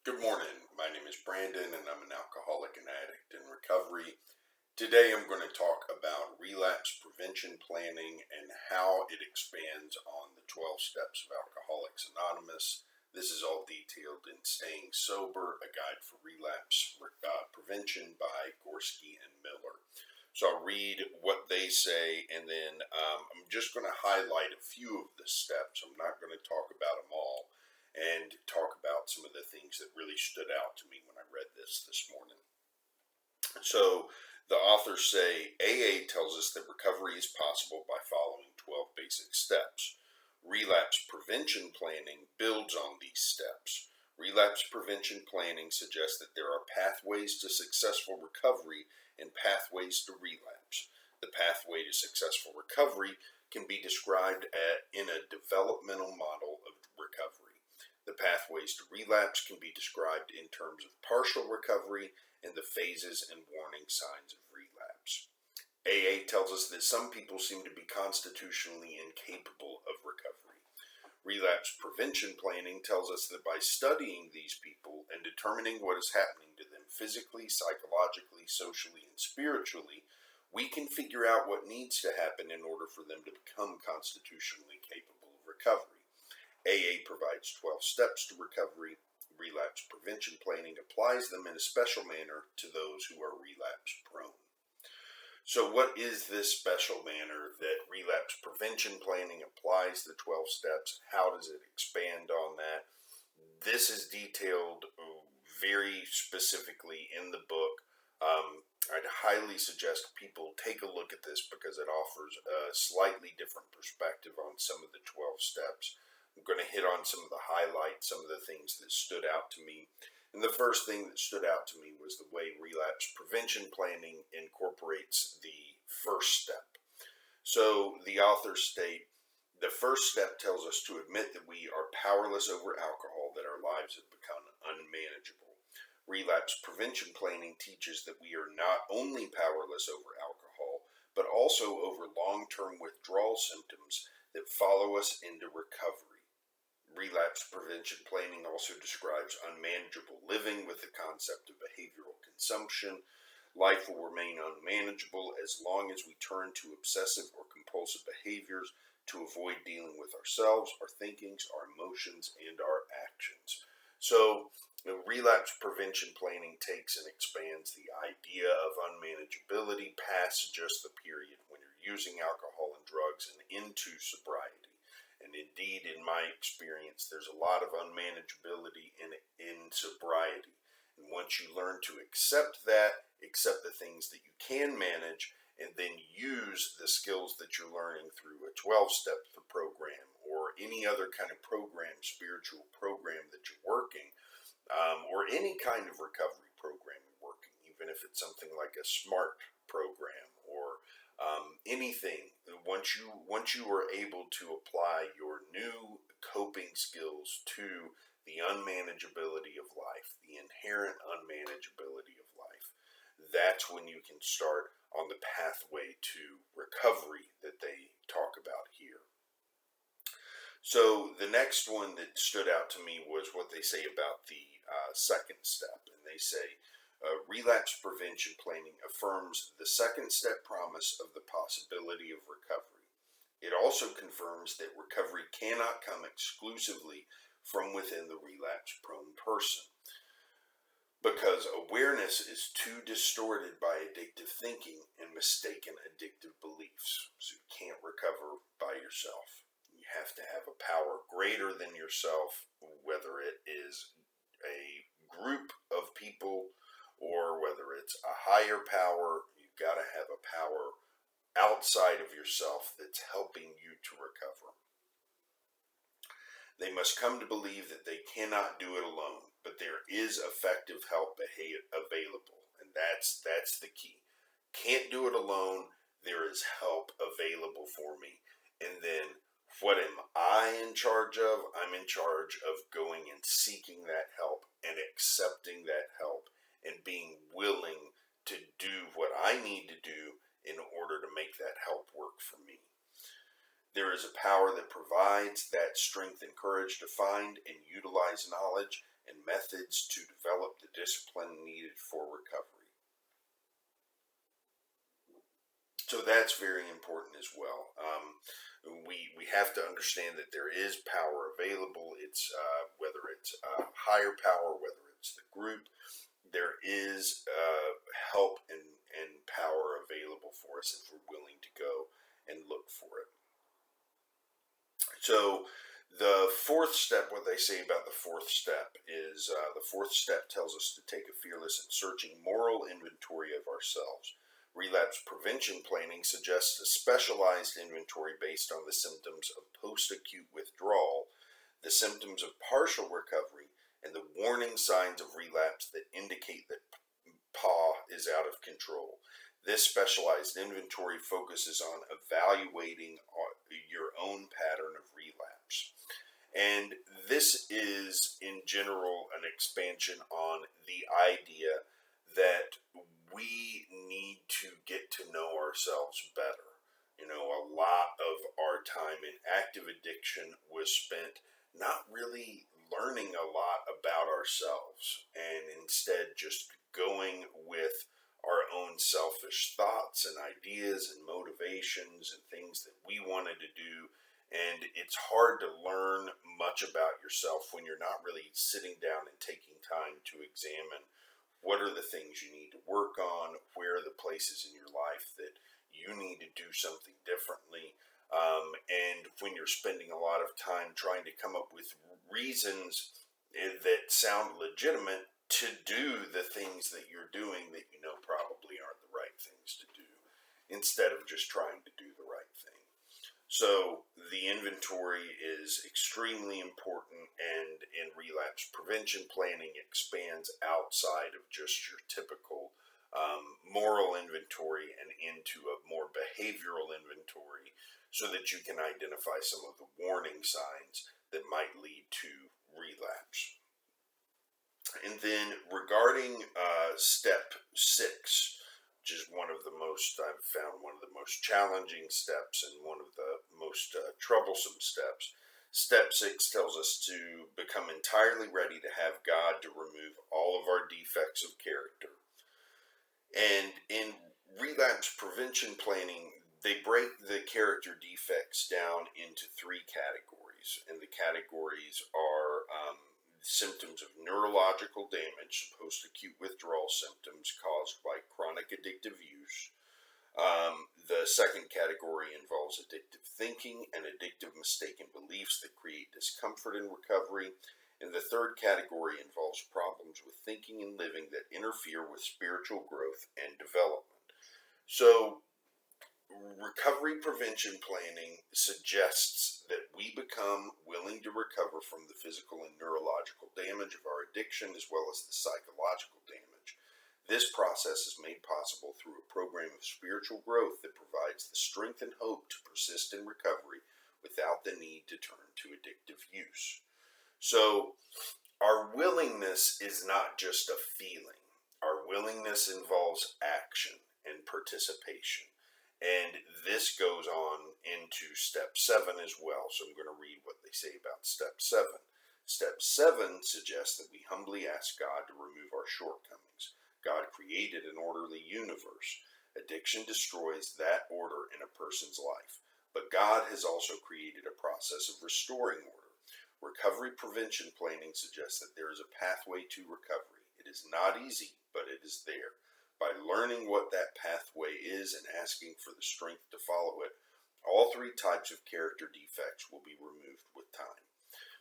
Good morning. My name is Brandon and I'm an alcoholic and addict in recovery. Today I'm going to talk about relapse prevention planning and how it expands on the 12 steps of Alcoholics Anonymous. This is all detailed in Staying Sober, a guide for relapse prevention by Gorski and Miller. So I'll read what they say and then I'm just going to highlight a few of the steps. I'm not going to talk about them all and talk about some of the things that really stood out to me when I read this morning. So the authors say AA tells us that recovery is possible by following 12 basic steps. Relapse prevention planning builds on these steps. Relapse prevention planning suggests that there are pathways to successful recovery and pathways to relapse. The pathway to successful recovery can be described in a developmental model of recovery. The pathways to relapse can be described in terms of partial recovery and the phases and warning signs of relapse. AA tells us that some people seem to be constitutionally incapable of recovery. Relapse prevention planning tells us that by studying these people and determining what is happening to them physically, psychologically, socially, and spiritually, we can figure out what needs to happen in order for them to become constitutionally capable of recovery. AA provides 12 steps to recovery. Relapse prevention planning applies them in a special manner to those who are relapse prone. So what is this special manner that relapse prevention planning applies the 12 steps? How does it expand on that? This is detailed very specifically in the book. I'd highly suggest people take a look at this because it offers a slightly different perspective on some of the 12 steps. I'm going to hit on some of the highlights, some of the things that stood out to me. And the first thing that stood out to me was the way relapse prevention planning incorporates the first step. So the authors state, the first step tells us to admit that we are powerless over alcohol, that our lives have become unmanageable. Relapse prevention planning teaches that we are not only powerless over alcohol, but also over long-term withdrawal symptoms that follow us into recovery. Relapse prevention planning also describes unmanageable living with the concept of behavioral consumption. Life will remain unmanageable as long as we turn to obsessive or compulsive behaviors to avoid dealing with ourselves, our thinkings, our emotions, and our actions. So, relapse prevention planning takes and expands the idea of unmanageability past just the period when you're using alcohol and drugs and into sobriety. And indeed, in my experience, there's a lot of unmanageability in sobriety. And once you learn to accept that, accept the things that you can manage, and then use the skills that you're learning through a 12-step program or any other kind of program, spiritual program that you're working, or any kind of recovery program you're working, even if it's something like a SMART program or anything. Once you are able to apply your new coping skills to the unmanageability of life, the inherent unmanageability of life, that's when you can start on the pathway to recovery that they talk about here. So the next one that stood out to me was what they say about the second step, and they say relapse prevention planning affirms the second step promise of the possibility of recovery. It also confirms that recovery cannot come exclusively from within the relapse-prone person, because awareness is too distorted by addictive thinking and mistaken addictive beliefs. So you can't recover by yourself. You have to have a power greater than yourself, whether it is a group of people or whether it's a higher power. You've got to have a power outside of yourself that's helping you to recover. They must come to believe that they cannot do it alone, but there is effective help available, and that's the key. Can't do it alone. There is help available for me. And then what am I in charge of? I'm in charge of going and seeking that help and accepting that help and being willing to do what I need to do in order to make that help work for me. There is a power that provides that strength and courage to find and utilize knowledge, and methods to develop the discipline needed for recovery. So that's very important as well. We have to understand that there is power available. It's whether it's higher power, whether it's the group, there is help and power available for us if we're willing to go and look for it. So the fourth step, what they say about the fourth step is the fourth step tells us to take a fearless and searching moral inventory of ourselves. Relapse prevention planning suggests a specialized inventory based on the symptoms of post-acute withdrawal, the symptoms of partial recovery, and the warning signs of relapse that indicate that PA is out of control. This specialized inventory focuses on evaluating your own pattern of relapse. And this is, in general, an expansion on the idea that we need to get to know ourselves better. You know, a lot of our time in active addiction was spent not really learning a lot about ourselves, and instead just going with our own selfish thoughts and ideas and motivations and things that we wanted to do. And it's hard to learn much about yourself when you're not really sitting down and taking time to examine what are the things you need to work on, where are the places in your life that you need to do something differently. And when you're spending a lot of time trying to come up with reasons that sound legitimate to do the things that you're doing that you know probably aren't the right things to do, instead of just trying to do the right thing. So the inventory is extremely important, and in relapse prevention planning expands outside of just your typical moral inventory and into a more behavioral inventory, so that you can identify some of the warning signs that might lead to relapse. And then regarding step 6, which is one of the most, I've found one of the most challenging steps and one of the most troublesome steps. Step 6 tells us to become entirely ready to have God to remove all of our defects of character. And in relapse prevention planning, they break the character defects down into 3 categories. And the categories are symptoms of neurological damage, post-acute withdrawal symptoms caused by chronic addictive use. The second category involves addictive thinking and addictive mistaken beliefs that create discomfort in recovery. And the third category involves problems with thinking and living that interfere with spiritual growth and development. So, recovery prevention planning suggests that we become willing to recover from the physical and neurological damage of our addiction, as well as the psychological damage. This process is made possible through a program of spiritual growth that provides the strength and hope to persist in recovery without the need to turn to addictive use. So, our willingness is not just a feeling. Our willingness involves action and participation. And this goes on into step 7 as well. So I'm going to read what they say about step 7. Step 7 suggests that we humbly ask God to remove our shortcomings. God created an orderly universe. Addiction destroys that order in a person's life. But God has also created a process of restoring order. Recovery prevention planning suggests that there is a pathway to recovery. It is not easy, but it is there. By learning what that pathway is and asking for the strength to follow it, all 3 types of character defects will be removed with time.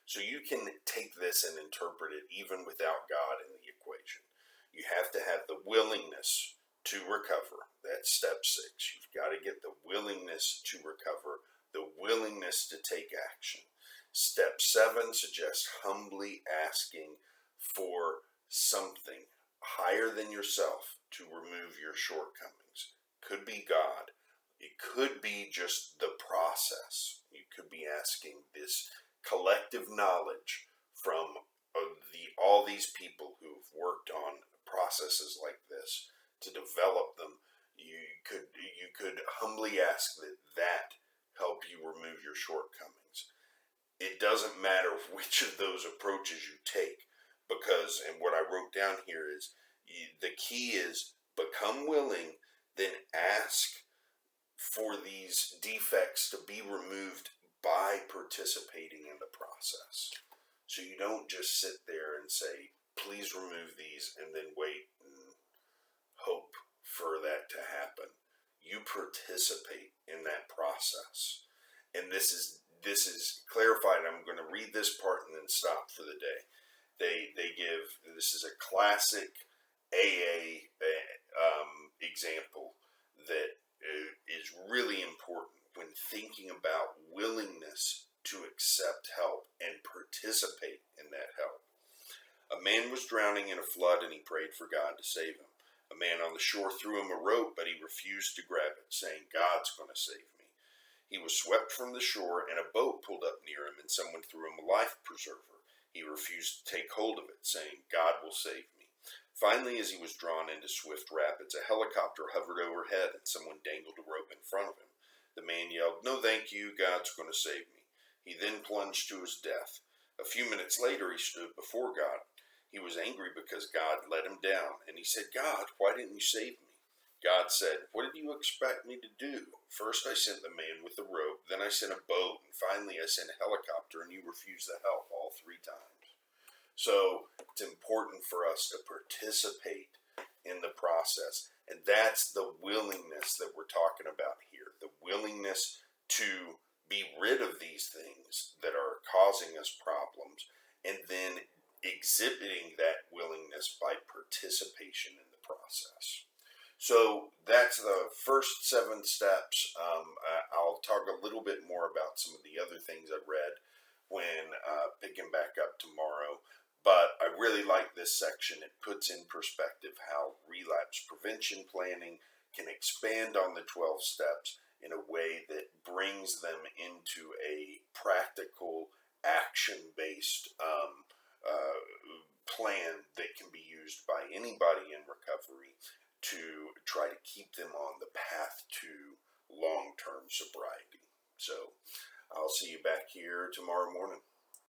So you can take this and interpret it even without God in the equation. You have to have the willingness to recover. That's step 6. You've got to get the willingness to recover, the willingness to take action. Step 7 suggests humbly asking for something higher than yourself to remove your shortcomings. Could be God. It could be just the process. You could be asking this collective knowledge from all these people who've worked on processes like this to develop them. You could humbly ask that help you remove your shortcomings. It doesn't matter which of those approaches you take, because was, and what I wrote down here is, the key is become willing, then ask for these defects to be removed by participating in the process. So you don't just sit there and say, please remove these, and then wait and hope for that to happen. You participate in that process. And this is clarified. I'm going to read this part and then stop for the day. They give, this is a classic AA example that is really important when thinking about willingness to accept help and participate in that help. A man was drowning in a flood and he prayed for God to save him. A man on the shore threw him a rope, but he refused to grab it, saying, God's going to save me. He was swept from the shore and a boat pulled up near him and someone threw him a life preserver. He refused to take hold of it, saying, God will save me. Finally, as he was drawn into swift rapids, a helicopter hovered overhead and someone dangled a rope in front of him. The man yelled, no thank you, God's going to save me. He then plunged to his death. A few minutes later, he stood before God. He was angry because God let him down, and he said, God, why didn't you save me? God said, what did you expect me to do? First I sent the man with the rope, then I sent a boat, and finally I sent a helicopter, and you refused the help all 3 times. So it's important for us to participate in the process, and that's the willingness that we're talking about here, the willingness to be rid of these things that are causing us problems, and then exhibiting that willingness by participation in the process. So that's the first 7 steps. I'll talk a little bit more about some of the other things I read when picking back up tomorrow. But I really like this section. It puts in perspective how relapse prevention planning can expand on the 12 steps in a way that brings them into a practical, action-based plan that can be used by anybody in recovery to try to keep them on the path to long-term sobriety. So I'll see you back here tomorrow morning.